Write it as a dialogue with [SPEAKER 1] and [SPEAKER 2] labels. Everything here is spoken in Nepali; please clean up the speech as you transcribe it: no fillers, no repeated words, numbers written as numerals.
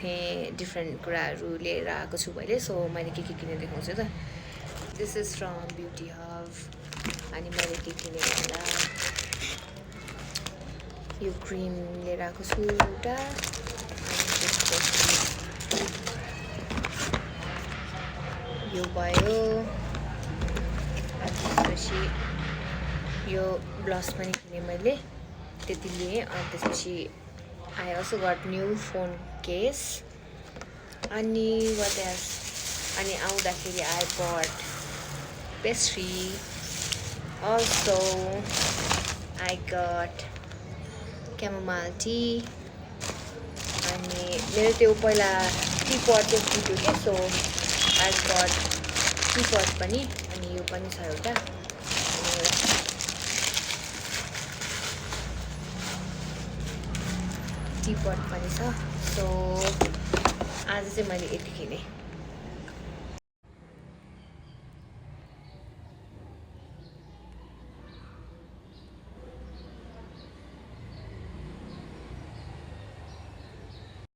[SPEAKER 1] डिफ्रेन्ट कुराहरू लिएर आएको छु मैले सो मैले के किनेर देखाउँछु त this is from beauty hub अनि मैले के किनेँ भन्दा यो क्रिम लिएर आएको छु एउटा यो भयो त्यसपछि यो ब्लस पनि किनेँ मैले त्यति लिएँ अनि त्यसपछि I also got new phone case अनि what else अनि आउँदाखेरि I bought pastry also I got chamomile tea अनि मेरो त्यो पहिला टीपट चाहिँ फुट्यो के सो I got टीपट पनि अनि यो पनि छ एउटा टीपट पनि छ सो आज चाहिँ मैले यति किनेँ